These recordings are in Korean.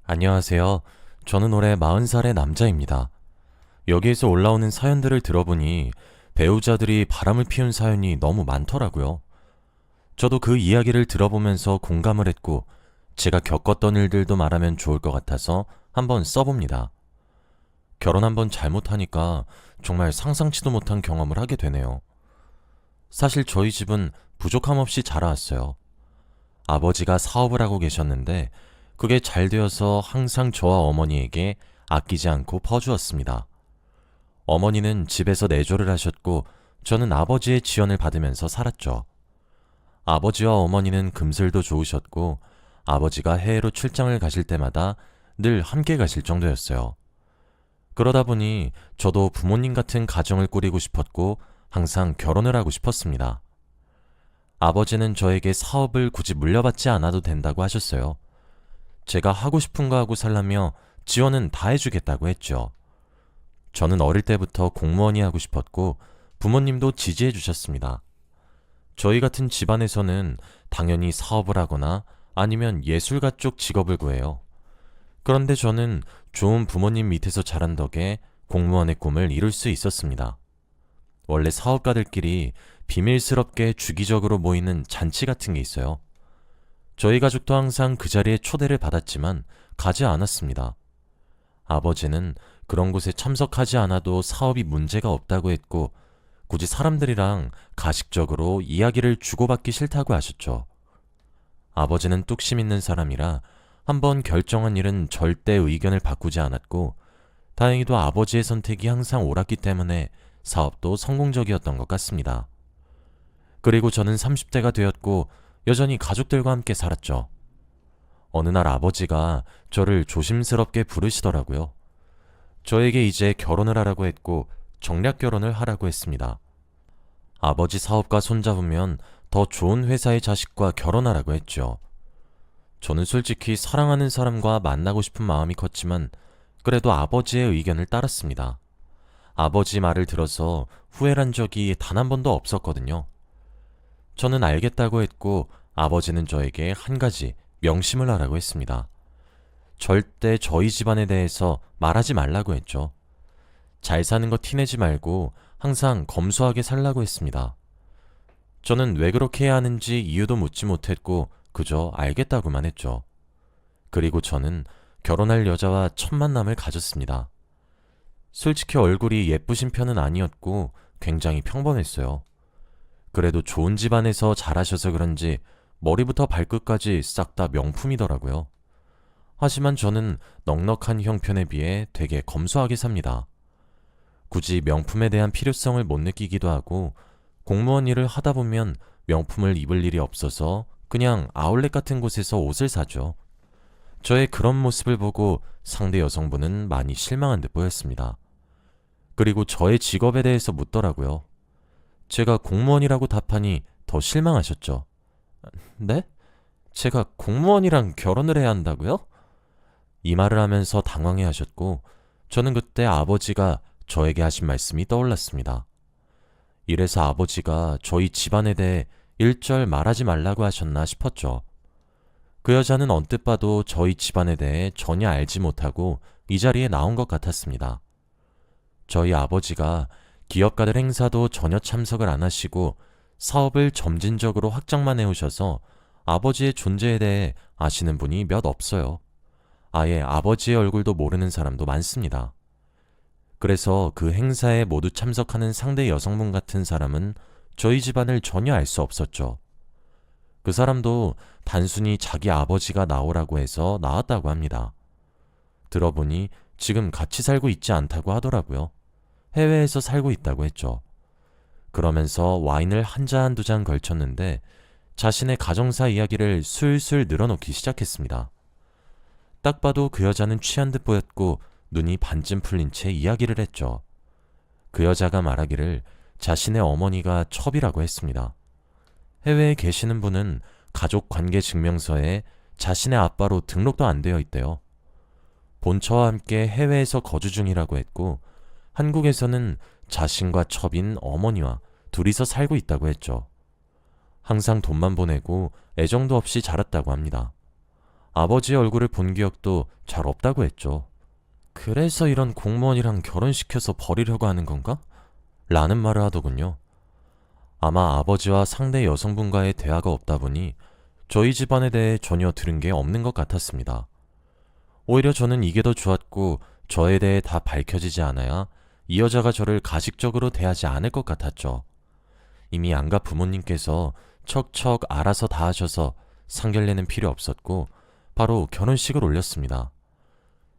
안녕하세요. 저는 올해 40살의 남자입니다. 여기에서 올라오는 사연들을 들어보니 배우자들이 바람을 피운 사연이 너무 많더라고요. 저도 그 이야기를 들어보면서 공감을 했고, 제가 겪었던 일들도 말하면 좋을 것 같아서 한번 써봅니다. 결혼 한번 잘못하니까 정말 상상치도 못한 경험을 하게 되네요. 사실 저희 집은 부족함 없이 자라왔어요. 아버지가 사업을 하고 계셨는데 그게 잘 되어서 항상 저와 어머니에게 아끼지 않고 퍼주었습니다. 어머니는 집에서 내조를 하셨고 저는 아버지의 지원을 받으면서 살았죠. 아버지와 어머니는 금슬도 좋으셨고 아버지가 해외로 출장을 가실 때마다 늘 함께 가실 정도였어요. 그러다 보니 저도 부모님 같은 가정을 꾸리고 싶었고 항상 결혼을 하고 싶었습니다. 아버지는 저에게 사업을 굳이 물려받지 않아도 된다고 하셨어요. 제가 하고 싶은 거 하고 살라며 지원은 다 해주겠다고 했죠. 저는 어릴 때부터 공무원이 하고 싶었고 부모님도 지지해 주셨습니다. 저희 같은 집안에서는 당연히 사업을 하거나 아니면 예술가 쪽 직업을 구해요. 그런데 저는 좋은 부모님 밑에서 자란 덕에 공무원의 꿈을 이룰 수 있었습니다. 원래 사업가들끼리 비밀스럽게 주기적으로 모이는 잔치 같은 게 있어요. 저희 가족도 항상 그 자리에 초대를 받았지만 가지 않았습니다. 아버지는 그런 곳에 참석하지 않아도 사업이 문제가 없다고 했고 굳이 사람들이랑 가식적으로 이야기를 주고받기 싫다고 하셨죠. 아버지는 뚝심 있는 사람이라 한번 결정한 일은 절대 의견을 바꾸지 않았고 다행히도 아버지의 선택이 항상 옳았기 때문에 사업도 성공적이었던 것 같습니다. 그리고 저는 30대가 되었고 여전히 가족들과 함께 살았죠. 어느 날 아버지가 저를 조심스럽게 부르시더라고요. 저에게 이제 결혼을 하라고 했고 정략 결혼을 하라고 했습니다. 아버지 사업과 손잡으면 더 좋은 회사의 자식과 결혼하라고 했죠. 저는 솔직히 사랑하는 사람과 만나고 싶은 마음이 컸지만 그래도 아버지의 의견을 따랐습니다. 아버지 말을 들어서 후회한 적이 단 한 번도 없었거든요. 저는 알겠다고 했고 아버지는 저에게 한 가지 명심을 하라고 했습니다. 절대 저희 집안에 대해서 말하지 말라고 했죠. 잘 사는 거 티내지 말고 항상 검소하게 살라고 했습니다. 저는 왜 그렇게 해야 하는지 이유도 묻지 못했고 그저 알겠다고만 했죠. 그리고 저는 결혼할 여자와 첫 만남을 가졌습니다. 솔직히 얼굴이 예쁘신 편은 아니었고 굉장히 평범했어요. 그래도 좋은 집안에서 자라셔서 그런지 머리부터 발끝까지 싹 다 명품이더라고요. 하지만 저는 넉넉한 형편에 비해 되게 검소하게 삽니다. 굳이 명품에 대한 필요성을 못 느끼기도 하고 공무원 일을 하다 보면 명품을 입을 일이 없어서 그냥 아울렛 같은 곳에서 옷을 사죠. 저의 그런 모습을 보고 상대 여성분은 많이 실망한 듯 보였습니다. 그리고 저의 직업에 대해서 묻더라고요. 제가 공무원이라고 답하니 더 실망하셨죠. 네? 제가 공무원이랑 결혼을 해야 한다고요? 이 말을 하면서 당황해 하셨고 저는 그때 아버지가 저에게 하신 말씀이 떠올랐습니다. 이래서 아버지가 저희 집안에 대해 일절 말하지 말라고 하셨나 싶었죠. 그 여자는 언뜻 봐도 저희 집안에 대해 전혀 알지 못하고 이 자리에 나온 것 같았습니다. 저희 아버지가 기업가들 행사도 전혀 참석을 안 하시고 사업을 점진적으로 확장만 해오셔서 아버지의 존재에 대해 아시는 분이 몇 없어요. 아예 아버지의 얼굴도 모르는 사람도 많습니다. 그래서 그 행사에 모두 참석하는 상대 여성분 같은 사람은 저희 집안을 전혀 알 수 없었죠. 그 사람도 단순히 자기 아버지가 나오라고 해서 나왔다고 합니다. 들어보니 지금 같이 살고 있지 않다고 하더라고요. 해외에서 살고 있다고 했죠. 그러면서 와인을 한 잔 두 잔 걸쳤는데 자신의 가정사 이야기를 술술 늘어놓기 시작했습니다. 딱 봐도 그 여자는 취한 듯 보였고 눈이 반쯤 풀린 채 이야기를 했죠. 그 여자가 말하기를 자신의 어머니가 첩이라고 했습니다. 해외에 계시는 분은 가족관계 증명서에 자신의 아빠로 등록도 안 되어 있대요. 본처와 함께 해외에서 거주 중이라고 했고 한국에서는 자신과 첩인 어머니와 둘이서 살고 있다고 했죠. 항상 돈만 보내고 애정도 없이 자랐다고 합니다. 아버지의 얼굴을 본 기억도 잘 없다고 했죠. 그래서 이런 공무원이랑 결혼시켜서 버리려고 하는 건가? 라는 말을 하더군요. 아마 아버지와 상대 여성분과의 대화가 없다 보니 저희 집안에 대해 전혀 들은 게 없는 것 같았습니다. 오히려 저는 이게 더 좋았고 저에 대해 다 밝혀지지 않아야 이 여자가 저를 가식적으로 대하지 않을 것 같았죠. 이미 안가 부모님께서 척척 알아서 다 하셔서 상견례는 필요 없었고 바로 결혼식을 올렸습니다.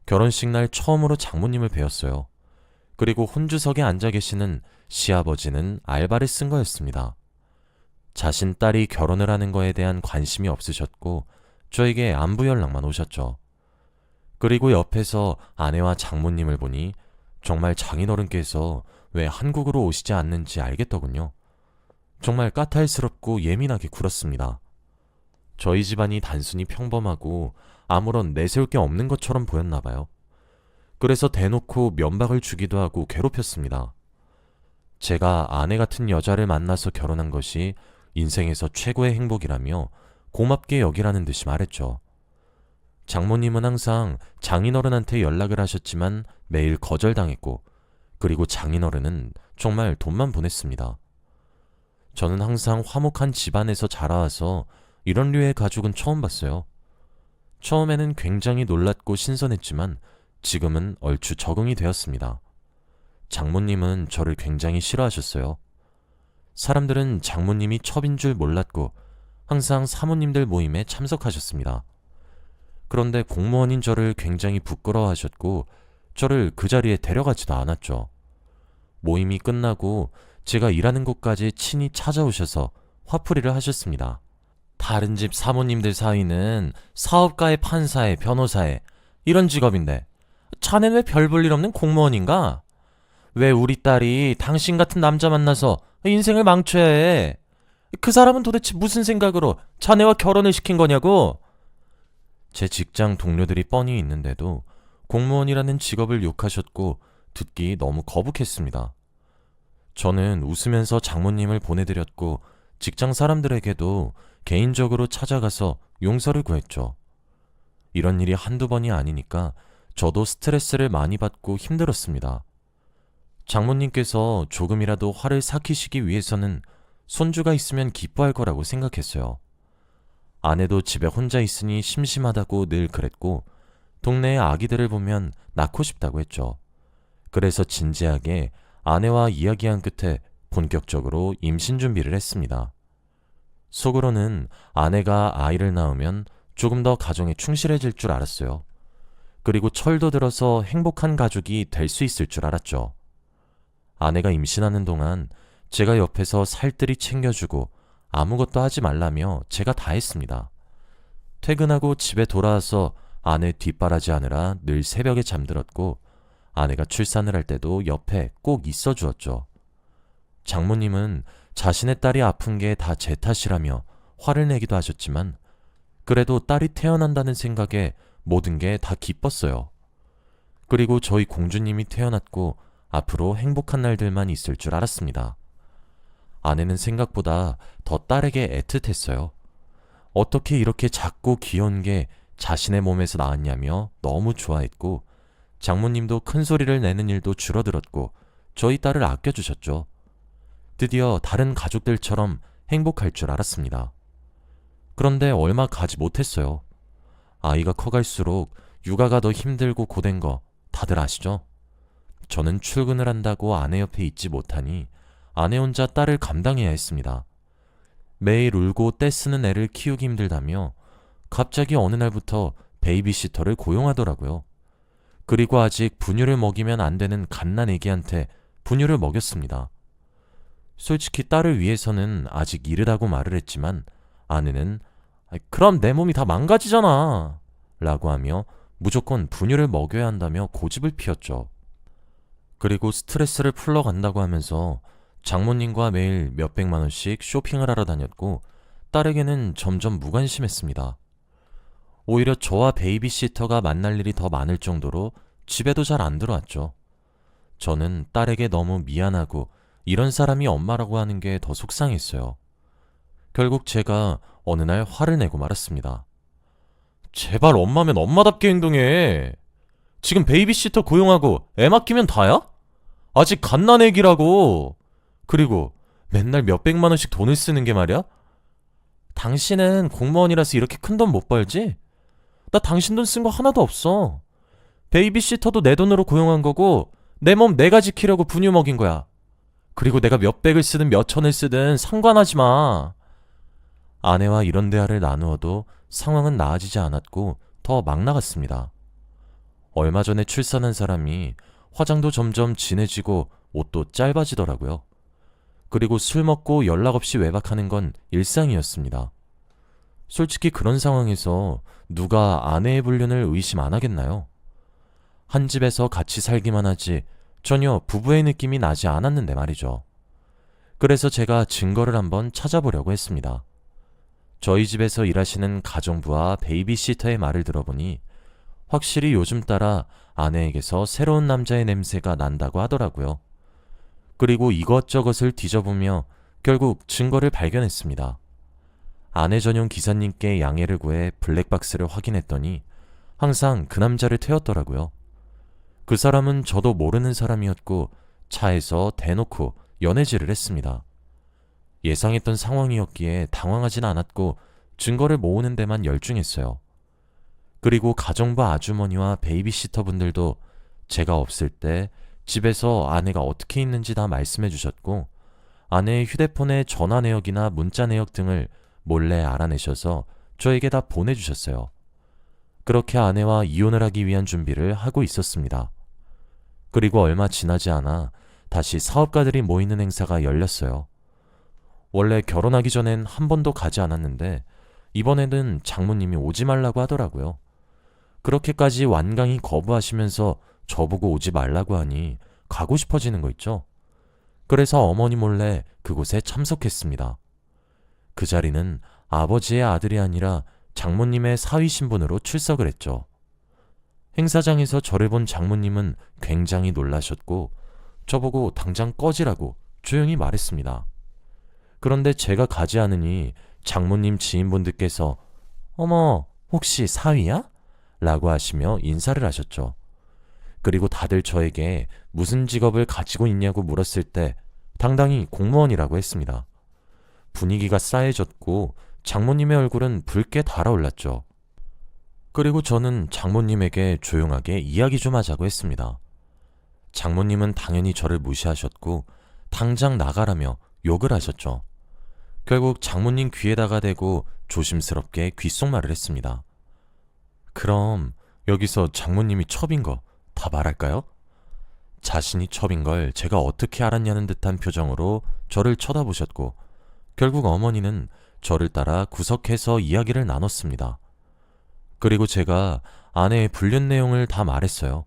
결혼식 날 처음으로 장모님을 뵈었어요. 그리고 혼주석에 앉아 계시는 시아버지는 알바를 쓴 거였습니다. 자신 딸이 결혼을 하는 거에 대한 관심이 없으셨고 저에게 안부 연락만 오셨죠. 그리고 옆에서 아내와 장모님을 보니 정말 장인어른께서 왜 한국으로 오시지 않는지 알겠더군요. 정말 까탈스럽고 예민하게 굴었습니다. 저희 집안이 단순히 평범하고 아무런 내세울 게 없는 것처럼 보였나 봐요. 그래서 대놓고 면박을 주기도 하고 괴롭혔습니다. 제가 아내 같은 여자를 만나서 결혼한 것이 인생에서 최고의 행복이라며 고맙게 여기라는 듯이 말했죠. 장모님은 항상 장인어른한테 연락을 하셨지만 매일 거절당했고, 그리고 장인어른은 정말 돈만 보냈습니다. 저는 항상 화목한 집안에서 자라와서 이런 류의 가족은 처음 봤어요. 처음에는 굉장히 놀랐고 신선했지만 지금은 얼추 적응이 되었습니다. 장모님은 저를 굉장히 싫어하셨어요. 사람들은 장모님이 첩인 줄 몰랐고 항상 사모님들 모임에 참석하셨습니다. 그런데 공무원인 저를 굉장히 부끄러워하셨고 저를 그 자리에 데려가지도 않았죠. 모임이 끝나고 제가 일하는 곳까지 친히 찾아오셔서 화풀이를 하셨습니다. 다른 집 사모님들 사이는 사업가의 판사의 변호사의 이런 직업인데 자넨 왜 별 볼 일 없는 공무원인가? 왜 우리 딸이 당신 같은 남자 만나서 인생을 망쳐야 해? 그 사람은 도대체 무슨 생각으로 자네와 결혼을 시킨 거냐고? 제 직장 동료들이 뻔히 있는데도 공무원이라는 직업을 욕하셨고 듣기 너무 거북했습니다. 저는 웃으면서 장모님을 보내드렸고 직장 사람들에게도 개인적으로 찾아가서 용서를 구했죠. 이런 일이 한두 번이 아니니까 저도 스트레스를 많이 받고 힘들었습니다. 장모님께서 조금이라도 화를 삭히시기 위해서는 손주가 있으면 기뻐할 거라고 생각했어요. 아내도 집에 혼자 있으니 심심하다고 늘 그랬고 동네의 아기들을 보면 낳고 싶다고 했죠. 그래서 진지하게 아내와 이야기한 끝에 본격적으로 임신 준비를 했습니다. 속으로는 아내가 아이를 낳으면 조금 더 가정에 충실해질 줄 알았어요. 그리고 철도 들어서 행복한 가족이 될 수 있을 줄 알았죠. 아내가 임신하는 동안 제가 옆에서 살뜰히 챙겨주고 아무것도 하지 말라며 제가 다 했습니다. 퇴근하고 집에 돌아와서 아내 뒷바라지 하느라 늘 새벽에 잠들었고 아내가 출산을 할 때도 옆에 꼭 있어 주었죠. 장모님은 자신의 딸이 아픈 게 다 제 탓이라며 화를 내기도 하셨지만 그래도 딸이 태어난다는 생각에 모든 게 다 기뻤어요. 그리고 저희 공주님이 태어났고 앞으로 행복한 날들만 있을 줄 알았습니다. 아내는 생각보다 더 딸에게 애틋했어요. 어떻게 이렇게 작고 귀여운 게 자신의 몸에서 나왔냐며 너무 좋아했고 장모님도 큰 소리를 내는 일도 줄어들었고 저희 딸을 아껴주셨죠. 드디어 다른 가족들처럼 행복할 줄 알았습니다. 그런데 얼마 가지 못했어요. 아이가 커갈수록 육아가 더 힘들고 고된 거 다들 아시죠? 저는 출근을 한다고 아내 옆에 있지 못하니 아내 혼자 딸을 감당해야 했습니다. 매일 울고 떼쓰는 애를 키우기 힘들다며 갑자기 어느 날부터 베이비시터를 고용하더라고요. 그리고 아직 분유를 먹이면 안 되는 갓난 애기한테 분유를 먹였습니다. 솔직히 딸을 위해서는 아직 이르다고 말을 했지만 아내는 그럼 내 몸이 다 망가지잖아 라고 하며 무조건 분유를 먹여야 한다며 고집을 피웠죠. 그리고 스트레스를 풀러간다고 하면서 장모님과 매일 몇백만 원씩 쇼핑을 하러 다녔고 딸에게는 점점 무관심했습니다. 오히려 저와 베이비시터가 만날 일이 더 많을 정도로 집에도 잘 안 들어왔죠. 저는 딸에게 너무 미안하고 이런 사람이 엄마라고 하는 게 더 속상했어요. 결국 제가 어느 날 화를 내고 말았습니다. 제발 엄마면 엄마답게 행동해. 지금 베이비시터 고용하고 애 맡기면 다야? 아직 갓난애기라고. 그리고 맨날 몇백만 원씩 돈을 쓰는 게 말이야? 당신은 공무원이라서 이렇게 큰 돈 못 벌지? 나 당신 돈 쓴 거 하나도 없어. 베이비시터도 내 돈으로 고용한 거고 내 몸 내가 지키려고 분유 먹인 거야. 그리고 내가 몇백을 쓰든 몇천을 쓰든 상관하지 마. 아내와 이런 대화를 나누어도 상황은 나아지지 않았고 더 막 나갔습니다. 얼마 전에 출산한 사람이 화장도 점점 진해지고 옷도 짧아지더라고요. 그리고 술 먹고 연락 없이 외박하는 건 일상이었습니다. 솔직히 그런 상황에서 누가 아내의 불륜을 의심 안 하겠나요? 한 집에서 같이 살기만 하지 전혀 부부의 느낌이 나지 않았는데 말이죠. 그래서 제가 증거를 한번 찾아보려고 했습니다. 저희 집에서 일하시는 가정부와 베이비시터의 말을 들어보니 확실히 요즘 따라 아내에게서 새로운 남자의 냄새가 난다고 하더라고요. 그리고 이것저것을 뒤져보며 결국 증거를 발견했습니다. 아내 전용 기사님께 양해를 구해 블랙박스를 확인했더니 항상 그 남자를 태웠더라고요. 그 사람은 저도 모르는 사람이었고 차에서 대놓고 연애질을 했습니다. 예상했던 상황이었기에 당황하진 않았고 증거를 모으는 데만 열중했어요. 그리고 가정부 아주머니와 베이비시터 분들도 제가 없을 때 집에서 아내가 어떻게 있는지 다 말씀해 주셨고 아내의 휴대폰의 전화 내역이나 문자 내역 등을 몰래 알아내셔서 저에게 다 보내주셨어요. 그렇게 아내와 이혼을 하기 위한 준비를 하고 있었습니다. 그리고 얼마 지나지 않아 다시 사업가들이 모이는 행사가 열렸어요. 원래 결혼하기 전엔 한 번도 가지 않았는데 이번에는 장모님이 오지 말라고 하더라고요. 그렇게까지 완강히 거부하시면서 저보고 오지 말라고 하니 가고 싶어지는 거 있죠. 그래서 어머니 몰래 그곳에 참석했습니다. 그 자리는 아버지의 아들이 아니라 장모님의 사위 신분으로 출석을 했죠. 행사장에서 저를 본 장모님은 굉장히 놀라셨고 저보고 당장 꺼지라고 조용히 말했습니다. 그런데 제가 가지 않으니 장모님 지인분들께서 어머, 혹시 사위야? 라고 하시며 인사를 하셨죠. 그리고 다들 저에게 무슨 직업을 가지고 있냐고 물었을 때 당당히 공무원이라고 했습니다. 분위기가 싸해졌고 장모님의 얼굴은 붉게 달아올랐죠. 그리고 저는 장모님에게 조용하게 이야기 좀 하자고 했습니다. 장모님은 당연히 저를 무시하셨고 당장 나가라며 욕을 하셨죠. 결국 장모님 귀에다가 대고 조심스럽게 귓속말을 했습니다. 그럼 여기서 장모님이 첩인 거 다 말할까요? 자신이 첩인 걸 제가 어떻게 알았냐는 듯한 표정으로 저를 쳐다보셨고 결국 어머니는 저를 따라 구석에서 이야기를 나눴습니다. 그리고 제가 아내의 불륜 내용을 다 말했어요.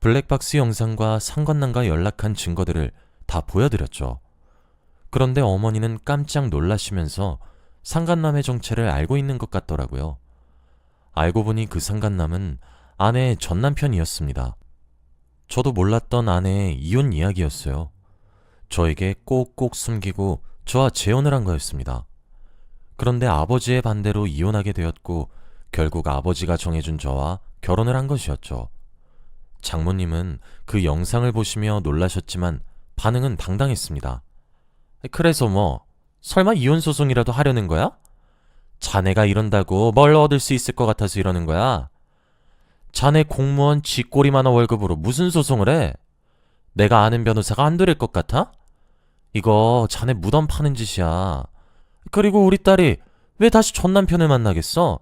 블랙박스 영상과 상간남과 연락한 증거들을 다 보여드렸죠. 그런데 어머니는 깜짝 놀라시면서 상간남의 정체를 알고 있는 것 같더라고요. 알고 보니 그 상간남은 아내의 전남편이었습니다. 저도 몰랐던 아내의 이혼 이야기였어요. 저에게 꼭꼭 숨기고 저와 재혼을 한 거였습니다. 그런데 아버지의 반대로 이혼하게 되었고 결국 아버지가 정해준 저와 결혼을 한 것이었죠. 장모님은 그 영상을 보시며 놀라셨지만 반응은 당당했습니다. 그래서 뭐 설마 이혼 소송이라도 하려는 거야? 자네가 이런다고 뭘 얻을 수 있을 것 같아서 이러는 거야? 자네 공무원 쥐꼬리만한 월급으로 무슨 소송을 해? 내가 아는 변호사가 안 되릴 것 같아? 이거 자네 무덤 파는 짓이야. 그리고 우리 딸이 왜 다시 전 남편을 만나겠어?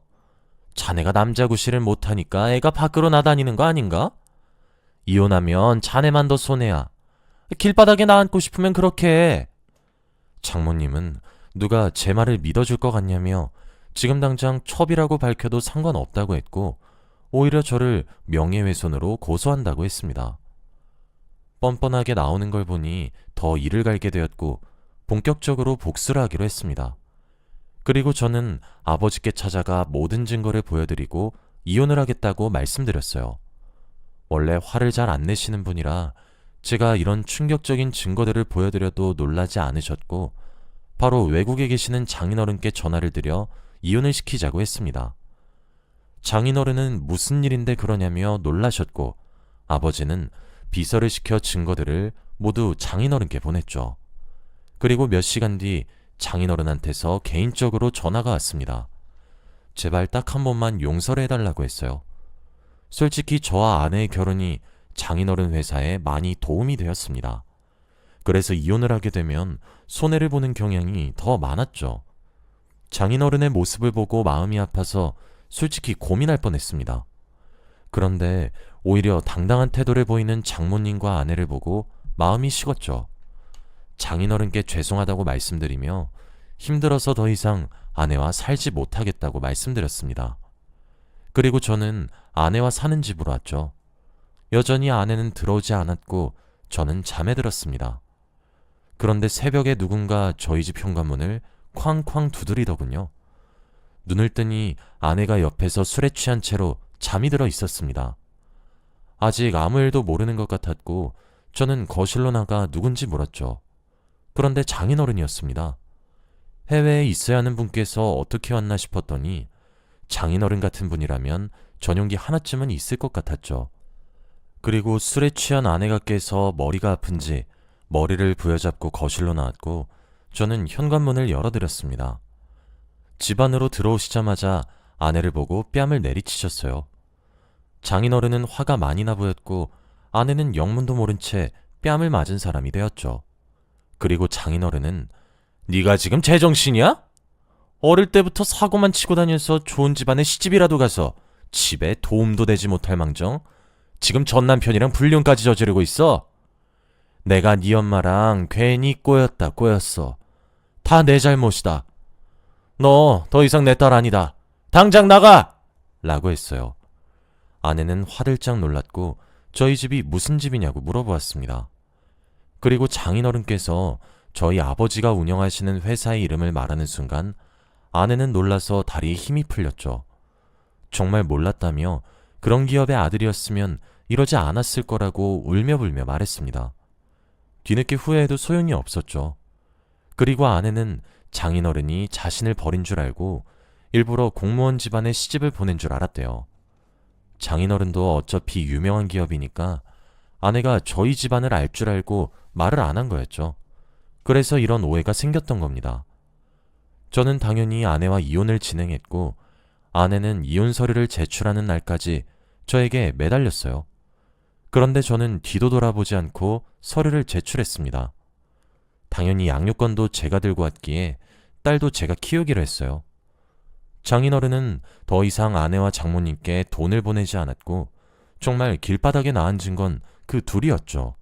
자네가 남자 구실을 못하니까 애가 밖으로 나다니는 거 아닌가? 이혼하면 자네만 더 손해야. 길바닥에 나앉고 싶으면 그렇게 해. 장모님은 누가 제 말을 믿어줄 것 같냐며 지금 당장 첩이라고 밝혀도 상관없다고 했고 오히려 저를 명예훼손으로 고소한다고 했습니다. 뻔뻔하게 나오는 걸 보니 더 이를 갈게 되었고 본격적으로 복수를 하기로 했습니다. 그리고 저는 아버지께 찾아가 모든 증거를 보여드리고 이혼을 하겠다고 말씀드렸어요. 원래 화를 잘 안 내시는 분이라 제가 이런 충격적인 증거들을 보여드려도 놀라지 않으셨고 바로 외국에 계시는 장인어른께 전화를 드려 이혼을 시키자고 했습니다. 장인어른은 무슨 일인데 그러냐며 놀라셨고, 아버지는 비서를 시켜 증거들을 모두 장인어른께 보냈죠. 그리고 몇 시간 뒤 장인어른한테서 개인적으로 전화가 왔습니다. 제발 딱 한 번만 용서를 해달라고 했어요. 솔직히 저와 아내의 결혼이 장인어른 회사에 많이 도움이 되었습니다. 그래서 이혼을 하게 되면 손해를 보는 경향이 더 많았죠. 장인어른의 모습을 보고 마음이 아파서 솔직히 고민할 뻔했습니다. 그런데 오히려 당당한 태도를 보이는 장모님과 아내를 보고 마음이 식었죠. 장인어른께 죄송하다고 말씀드리며 힘들어서 더 이상 아내와 살지 못하겠다고 말씀드렸습니다. 그리고 저는 아내와 사는 집으로 왔죠. 여전히 아내는 들어오지 않았고 저는 잠에 들었습니다. 그런데 새벽에 누군가 저희 집 현관문을 쾅쾅 두드리더군요. 눈을 뜨니 아내가 옆에서 술에 취한 채로 잠이 들어 있었습니다. 아직 아무 일도 모르는 것 같았고 저는 거실로 나가 누군지 물었죠. 그런데 장인어른이었습니다. 해외에 있어야 하는 분께서 어떻게 왔나 싶었더니 장인어른 같은 분이라면 전용기 하나쯤은 있을 것 같았죠. 그리고 술에 취한 아내가 깨서 머리가 아픈지 머리를 부여잡고 거실로 나왔고 저는 현관문을 열어드렸습니다. 집 안으로 들어오시자마자 아내를 보고 뺨을 내리치셨어요. 장인어른은 화가 많이 나 보였고 아내는 영문도 모른 채 뺨을 맞은 사람이 되었죠. 그리고 장인어른은 네가 지금 제정신이야? 어릴 때부터 사고만 치고 다녀서 좋은 집안에 시집이라도 가서 집에 도움도 되지 못할 망정 지금 전 남편이랑 불륜까지 저지르고 있어. 내가 네 엄마랑 괜히 꼬였어. 다 내 잘못이다. 너 더 이상 내 딸 아니다. 당장 나가! 라고 했어요. 아내는 화들짝 놀랐고 저희 집이 무슨 집이냐고 물어보았습니다. 그리고 장인어른께서 저희 아버지가 운영하시는 회사의 이름을 말하는 순간 아내는 놀라서 다리에 힘이 풀렸죠. 정말 몰랐다며 그런 기업의 아들이었으면 이러지 않았을 거라고 울며불며 말했습니다. 뒤늦게 후회해도 소용이 없었죠. 그리고 아내는 장인어른이 자신을 버린 줄 알고 일부러 공무원 집안에 시집을 보낸 줄 알았대요. 장인어른도 어차피 유명한 기업이니까 아내가 저희 집안을 알 줄 알고 말을 안 한 거였죠. 그래서 이런 오해가 생겼던 겁니다. 저는 당연히 아내와 이혼을 진행했고 아내는 이혼 서류를 제출하는 날까지 저에게 매달렸어요. 그런데 저는 뒤도 돌아보지 않고 서류를 제출했습니다. 당연히 양육권도 제가 들고 왔기에 딸도 제가 키우기로 했어요. 장인어른은 더 이상 아내와 장모님께 돈을 보내지 않았고 정말 길바닥에 나앉은 건 그 둘이었죠.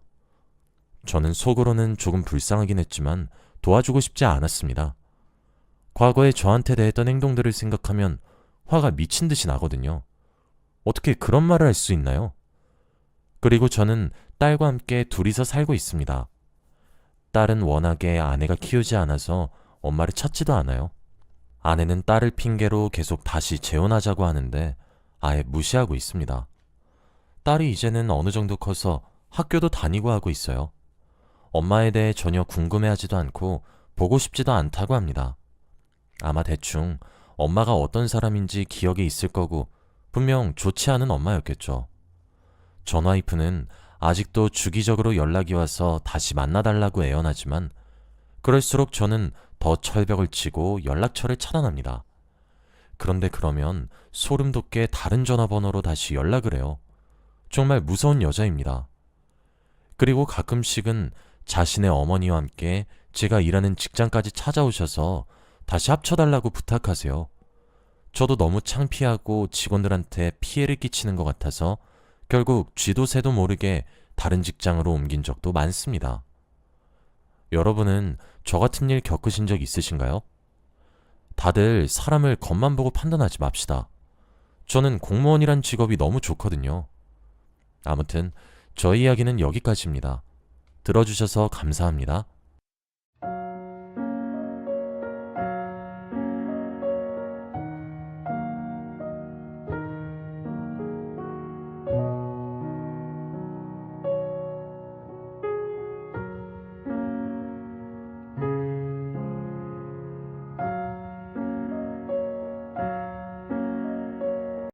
저는 속으로는 조금 불쌍하긴 했지만 도와주고 싶지 않았습니다. 과거에 저한테 대했던 행동들을 생각하면 화가 미친 듯이 나거든요. 어떻게 그런 말을 할 수 있나요? 그리고 저는 딸과 함께 둘이서 살고 있습니다. 딸은 워낙에 아내가 키우지 않아서 엄마를 찾지도 않아요. 아내는 딸을 핑계로 계속 다시 재혼하자고 하는데 아예 무시하고 있습니다. 딸이 이제는 어느 정도 커서 학교도 다니고 하고 있어요. 엄마에 대해 전혀 궁금해하지도 않고 보고 싶지도 않다고 합니다. 아마 대충 엄마가 어떤 사람인지 기억에 있을 거고 분명 좋지 않은 엄마였겠죠. 전 와이프는 아직도 주기적으로 연락이 와서 다시 만나달라고 애원하지만 그럴수록 저는 더 철벽을 치고 연락처를 차단합니다. 그런데 그러면 소름 돋게 다른 전화번호로 다시 연락을 해요. 정말 무서운 여자입니다. 그리고 가끔씩은 자신의 어머니와 함께 제가 일하는 직장까지 찾아오셔서 다시 합쳐달라고 부탁하세요. 저도 너무 창피하고 직원들한테 피해를 끼치는 것 같아서 결국 쥐도 새도 모르게 다른 직장으로 옮긴 적도 많습니다. 여러분은 저 같은 일 겪으신 적 있으신가요? 다들 사람을 겉만 보고 판단하지 맙시다. 저는 공무원이란 직업이 너무 좋거든요. 아무튼 저희 이야기는 여기까지입니다. 들어주셔서 감사합니다.